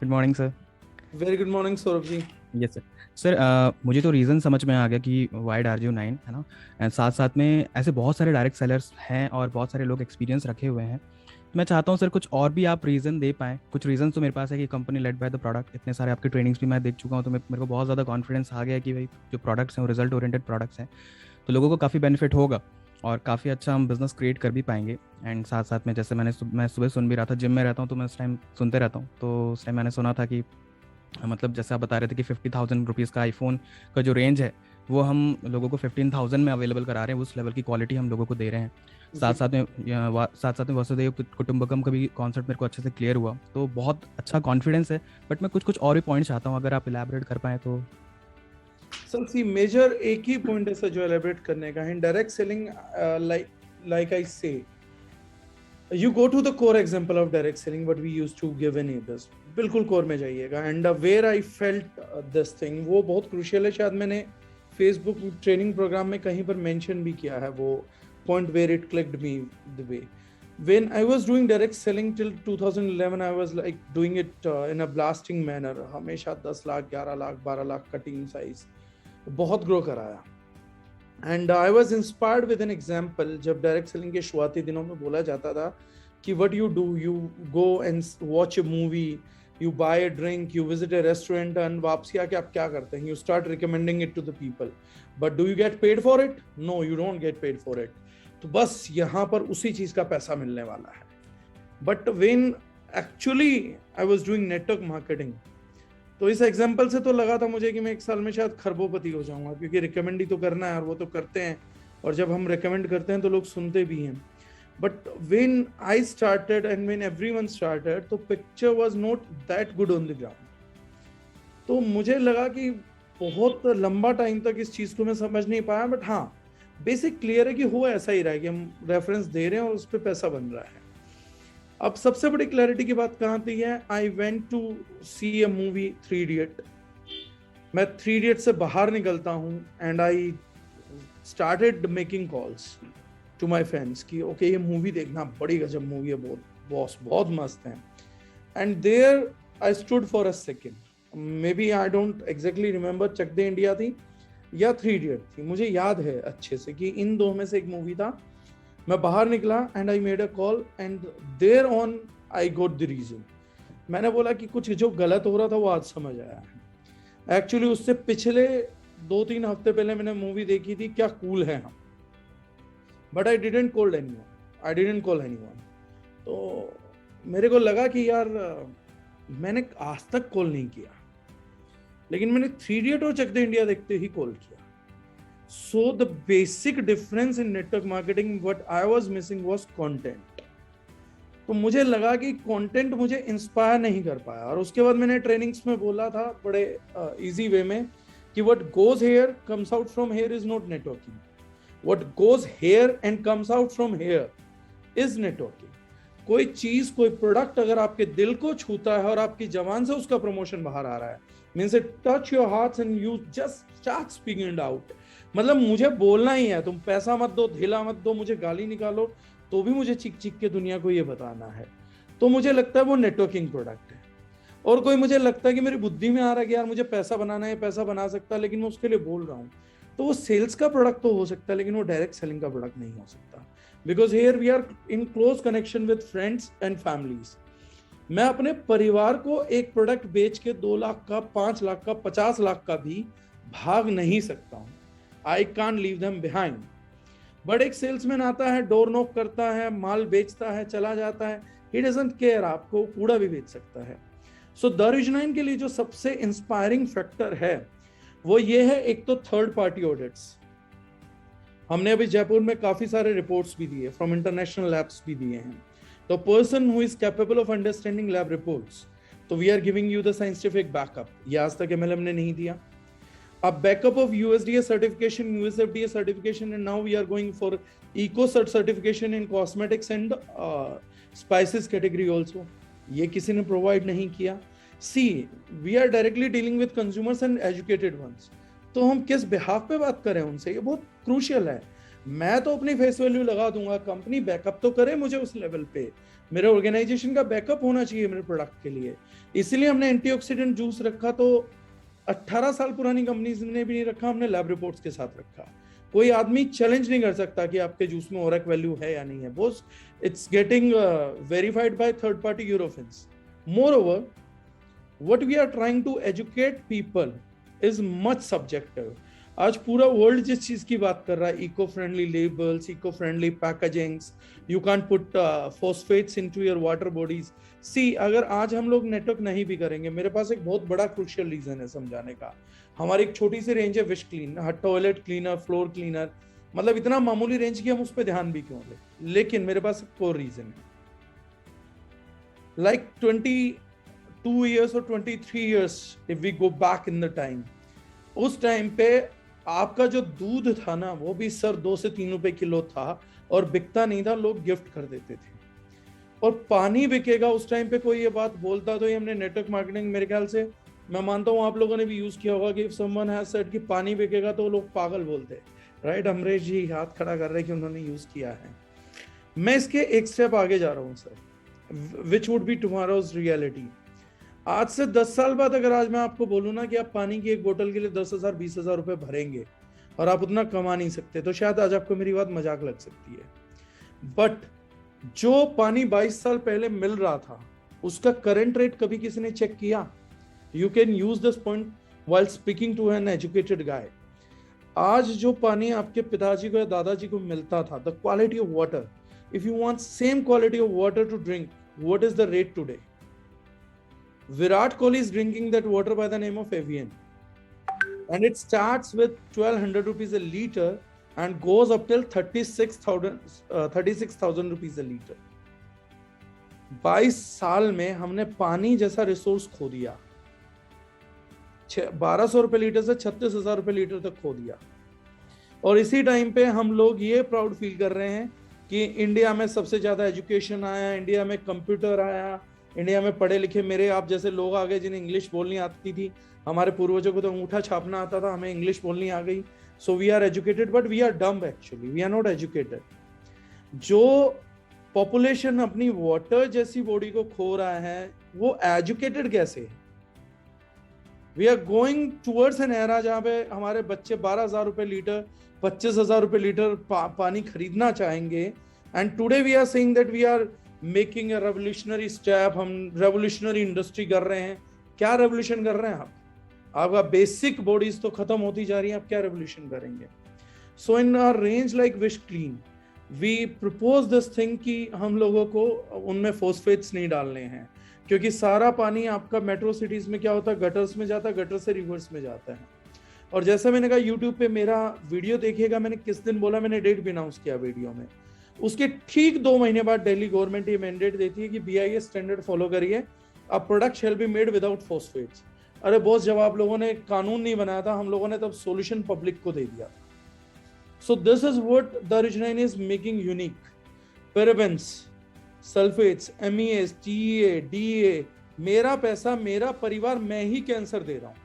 Good morning sir. Very good morning Saurabh ji. Yes sir. Sir मुझे तो reason समझ में आ गया कि वाई RJ9 है ना। एंड साथ साथ में ऐसे बहुत सारे डायरेक्ट सेलर्स हैं और बहुत सारे लोग एक्सपीरियंस रखे हुए हैं। तो मैं चाहता हूँ सर कुछ और भी आप रीज़न दे पाएँ। कुछ रीज़न तो मेरे पास है कि company led by the product, इतने सारे आपके ट्रेनिंग्स भी मैं देख चुका हूँ, तो मेरे को बहुत ज़्यादा कॉन्फिडेंस आ गया है कि भाई जो प्रोडक्ट्स हैं वो रिजल्ट ओरिएंटेड प्रोडक्ट्स हैं, तो लोगों को काफ़ी बेनिफिट होगा और काफ़ी अच्छा हम बिजनेस क्रिएट कर भी पाएंगे। एंड साथ साथ में जैसे मैं सुबह सुन भी रहा था, जिम में रहता हूँ तो मैं उस टाइम सुनते रहता हूँ, तो उस टाइम मैंने सुना था कि मतलब जैसे आप बता रहे थे कि 50,000 रुपीज़ का आईफोन का जो रेंज है वो हम लोगों को 15,000 में अवेलेबल करा रहे हैं। उस लेवल की क्वालिटी हम लोगों को दे रहे हैं। साथ जी साथ में साथ साथ में वसुदेव कुटुंबकम का भी कॉन्सेप्ट मेरे को अच्छे से क्लियर हुआ, तो बहुत अच्छा कॉन्फिडेंस है। बट मैं कुछ कुछ और भी पॉइंट चाहता हूँ, अगर आप इलेबोरेट कर पाएँ तो। सर, सी मेजर एक ही पॉइंट है सर जो एलिब्रेट करने का है। Direct selling, like I say, you go to the core example of direct selling what we used to give in EBS. बिल्कुल कोर में जाइएगा। And where I felt this thing, वो बहुत क्रूशियल है। शायद मैंने फेसबुक ट्रेनिंग प्रोग्राम में कहीं पर मेंशन भी किया है वो point where it clicked me the way when I was doing direct selling till 2011. I was like doing it in a blasting manner. हमेशा 10 लाख 11 लाख 12 लाख का टीम साइज बहुत ग्रो कराया। And I was inspired with an example. जब direct selling के शुरुआती दिनों में बोला जाता था कि what you do, you go and watch a movie, you buy a drink, you visit a restaurant, and वापसी आके आप क्या करते हैं? You start recommending it to the people, but do you get paid for it? No, you don't get paid for it. तो बस यहाँ पर उसी चीज का पैसा मिलने वाला है। But when actually I was doing network marketing, तो इस एग्जाम्पल से तो लगा था मुझे कि मैं एक साल में शायद खरबोपति हो जाऊंगा, क्योंकि रिकमेंड ही तो करना है और वो तो करते हैं। और जब हम रिकमेंड करते हैं तो लोग सुनते भी हैं। But when I started and when everyone started, तो picture was not that good on the ground. तो मुझे लगा कि बहुत लंबा टाइम तक इस चीज को मैं समझ नहीं पाया। बट हाँ, बेसिक क्लियर है कि हो ऐसा ही रहा है कि हम रेफरेंस दे रहे हैं और उस पर पैसा बन रहा है। अब सबसे बड़ी क्लैरिटी की बात कहाँ आती है? I went to see a movie, Three Idiot. मैं थ्री इडियट से बाहर निकलता हूँ and I started making calls to my friends कि ओके, ये मूवी देखना, बड़ी गजब मूवी है, बहुत बॉस, बहुत मस्त है। And there I stood for a second, maybe I don't exactly remember, Chak De India थी या थ्री इडियट थी, मुझे याद है अच्छे से कि इन दो में से एक मूवी था। मैं बाहर निकला and I made a call and there on I got the reason. मैंने बोला कि कुछ जो गलत हो रहा था वो आज समझ आया है। एक्चुअली उससे पिछले 2-3 हफ्ते पहले मैंने मूवी देखी थी, क्या कूल है हम। But I didn't call anyone, I didn't call anyone. तो मेरे को लगा कि यार मैंने आज तक कॉल नहीं किया, लेकिन मैंने थ्री इडियट और चक दे इंडिया देखते ही कॉल किया। So the basic difference in network marketing, what I was missing was content. तो मुझे लगा कि कंटेंट मुझे इंस्पायर नहीं कर पाया। और उसके बाद मैंने ट्रेनिंग्स में बोला था बड़े इजी वे में कि what goes here comes out from here is not networking, what goes hair and comes out from here is networking. कोई चीज, कोई प्रोडक्ट अगर आपके दिल को छूता है और आपकी जबान से उसका प्रमोशन बाहर आ रहा है, means it touch your hearts and you just start speaking it out. मतलब मुझे बोलना ही है, तुम पैसा मत दो, धेला मत दो, मुझे गाली निकालो, तो भी मुझे चिक चिक के दुनिया को ये बताना है। तो मुझे लगता है वो नेटवर्किंग प्रोडक्ट है। और कोई मुझे लगता है कि मेरी बुद्धि में आ रहा है कि यार मुझे पैसा बनाना है, पैसा बना सकता है, लेकिन मैं उसके लिए बोल रहा हूँ, तो वो सेल्स का प्रोडक्ट तो हो सकता है, लेकिन वो डायरेक्ट सेलिंग का प्रोडक्ट नहीं हो सकता। Because here we are in close connection with friends and families. मैं अपने परिवार को एक प्रोडक्ट बेच के 2 लाख का, 5 लाख का, 50 लाख का भी भाग नहीं सकता हूँ। I can't leave them behind. But एक सेल्समैन आता है, डोर नॉक करता है, माल बेचता है, चला जाता है, ही डजंट केयर, आपको कूड़ा भी बेच सकता है। सो द RJ9 के लिए जो सबसे इंस्पायरिंग फैक्टर है वो ये है, एक तो थर्ड पार्टी ऑडिट्स। हमने अभी जयपुर में काफी सारे रिपोर्ट्स भी दिए, फ्रॉम इंटरनेशनल लैब्स भी दिए हैं। तो person who is capable of understanding lab reports, तो we are giving you the scientific backup. ये आज तक MLM ने नहीं दिया। A backup of USDA certification, USFDA certification, and now we are going for EcoCert certification in cosmetics and spices category also. ये किसी ने प्रोवाइड नहीं किया। See, we are directly dealing with consumers and educated ones. तो हम किस behalf पे बात करें उनसे, ये बहुत क्रूशियल है। मैं तो अपनी फेस वैल्यू लगा दूंगा, कंपनी बैकअप तो करे मुझे उस लेवल पे, मेरे ऑर्गेनाइजेशन का बैकअप होना चाहिए मेरे प्रोडक्ट के लिए। इसलिए हमने एंटीऑक्सीडेंट जूस रखा, तो 18 साल पुरानी कंपनीज ने भी नहीं रखा, हमने लैब रिपोर्ट्स के साथ रखा। कोई आदमी चैलेंज नहीं कर सकता कि आपके जूस में ओरेक वैल्यू है या नहीं है, because it's getting verified by third party Eurofins. Moreover, what we are trying to educate people is much subjective. आज पूरा वर्ल्ड जिस चीज की बात कर रहा है, eco friendly labels, eco friendly packagings, you can put phosphates into your water bodies. See, अगर आज हम लोग नेटवर्क नहीं भी करेंगे, मेरे पास एक बहुत बड़ा क्रूशियल रीजन है समझाने का। हमारी एक छोटी सी रेंज है wish clean, toilet cleaner, floor cleaner, मतलब इतना मामूली रेंज की हम उस पर ध्यान भी क्यों दें। लेकिन मेरे पास एक कोर रीजन है, लाइक 22 years और 23 years if we go back in the time, उस टाइम पे आपका जो दूध था ना, वो भी सर 2 से 3 रुपए किलो था और बिकता नहीं था, लोग गिफ्ट कर देते थे। और पानी बिकेगा, उस टाइम पे कोई ये बात बोलता तो ये हमने नेटवर्क मार्केटिंग, मेरे ख्याल से मैं मानता हूँ आप लोगों ने भी यूज किया होगा कि इफ समवन हैज सेड कि पानी बिकेगा तो लोग पागल बोलते हैं, राइट? अमरीश जी हाथ खड़ा कर रहे हैं कि उन्होंने यूज किया है। मैं इसके एक स्टेप आगे जा रहा हूँ sir, which would be tomorrow's reality. आज से 10 साल बाद अगर आज मैं आपको बोलूं ना कि आप पानी की एक बोतल के लिए 10,000 20,000 रुपए भरेंगे और आप उतना कमा नहीं सकते, तो शायद आज आपको मेरी बात मजाक लग सकती है। बट जो पानी 22 साल पहले मिल रहा था, उसका करंट रेट कभी किसी ने चेक किया? You can use this point while speaking to an educated guy. आज जो पानी आपके पिताजी को या दादाजी को मिलता था, the quality of water, if you want same quality of water to drink, what is the rate today? Virat Kohli is drinking that water by the name of Evian, and it starts with 1,200 rupees a liter and goes up till 36,000 rupees a liter. 22 साल में हमने पानी जैसा resource खो दिया, 1,200 रुपए litre से 36,000 रुपए लीटर तक खो दिया। और इसी टाइम पे हम लोग ये प्राउड फील कर रहे हैं कि इंडिया में सबसे ज्यादा एजुकेशन आया, इंडिया में कंप्यूटर आया, इंडिया में पढ़े लिखे मेरे आप जैसे लोग आ गए जिन्हें इंग्लिश बोलनी आती थी। हमारे पूर्वजों को तो अंगूठा छापना आता था, हमें इंग्लिश बोलनी आ गई। So we are educated, but we are dumb actually, we are not educated. जो पॉपुलेशन अपनी वाटर जैसी बॉडी को खो रहा है, वो एजुकेटेड कैसे है? We are going towards an era जहां पे हमारे बच्चे 12,000 रुपए लीटर, 25,000 रुपए लीटर पानी खरीदना चाहेंगे। And today we are saying that we are making a revolutionary step, हम रेवोल्यूशनरी इंडस्ट्री कर रहे हैं। क्या रेवोल्यूशन कर रहे हैं आप? आपका बेसिक बॉडीज तो खत्म होती जा रही है, आप क्या रेवोल्यूशन करेंगे? So in a range like wish clean we propose this thing कि हम लोगों को उनमें फॉस्फेट्स नहीं डालने हैं, क्योंकि सारा पानी आपका मेट्रो सिटीज में क्या होता है, गटर्स में जाता है, गटर से रिवर्स में जाता है। और जैसे मैंने कहा यूट्यूब पे मेरा वीडियो देखिएगा, मैंने किस दिन बोला, मैंने डेट भी अनाउंस किया वीडियो में, उसके ठीक 2 महीने बाद दिल्ली गवर्नमेंट ये मैंडेट देती है कि BIS स्टैंडर्ड फॉलो करिए, a product shall be made without phosphates. अरे बॉस, जब आप लोगों ने कानून नहीं बनाया था, हम लोगों ने तब सॉल्यूशन पब्लिक को दे दिया था। So this is what the Originine is making unique. Parabens, sulphates, MEAs, TEA, DEA, मेरा पैसा मेरा परिवार, मैं ही कैंसर दे रहा हूं,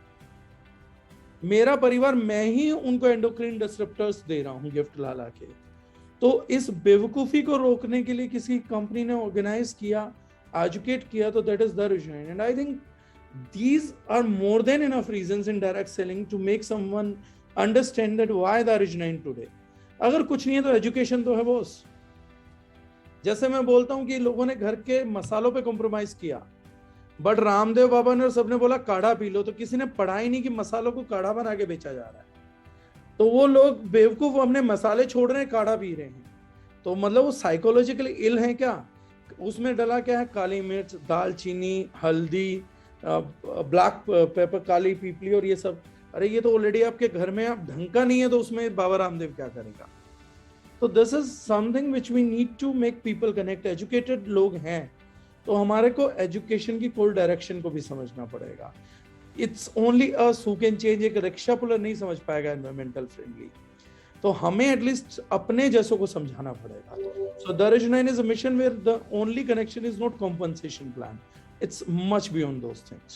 मेरा परिवार मैं ही उनको एंडोक्राइन डिसरप्टर्स दे रहा हूं गिफ्ट ला ला के। तो इस बेवकूफी को रोकने के लिए किसी कंपनी ने ऑर्गेनाइज किया, एजुकेट किया, तो that is the origin. And I think these are more than enough reasons in direct selling to make someone understand that why the origin today। अगर कुछ नहीं है तो एजुकेशन तो है बॉस। जैसे मैं बोलता हूं कि लोगों ने घर के मसालों पे कॉम्प्रोमाइज किया, बट रामदेव बाबा ने और सबने बोला काढ़ा पी लो, तो किसी ने पढ़ा ही नहीं कि मसालों को काढ़ा बना के बेचा जा रहा है। तो वो लोग बेवकूफ अपने मसाले छोड़ रहे हैं, काढ़ा पी रहे हैं। तो मतलब वो साइकोलॉजिकली इल है क्या? उसमें डला क्या है? काली मिर्च, दालचीनी, हल्दी, ब्लैक पेपर, काली पीपली और ये सब। अरे ये तो ऑलरेडी आपके घर में, आप ढंग का नहीं है तो उसमें बाबा रामदेव क्या करेगा? तो this is something which we need to make people connect. Educated लोग हैं तो हमारे को एजुकेशन की कोई डायरेक्शन को भी समझना पड़ेगा। It's only us who can change. एक रिक्शा पुलर नहीं समझ पाएगा एनवायरमेंटल फ्रेंडली, तो हमें एटलीस्ट अपने जैसों को समझाना पड़ेगा। So the origin is a mission where the only connection is not compensation plan, it's much beyond those things।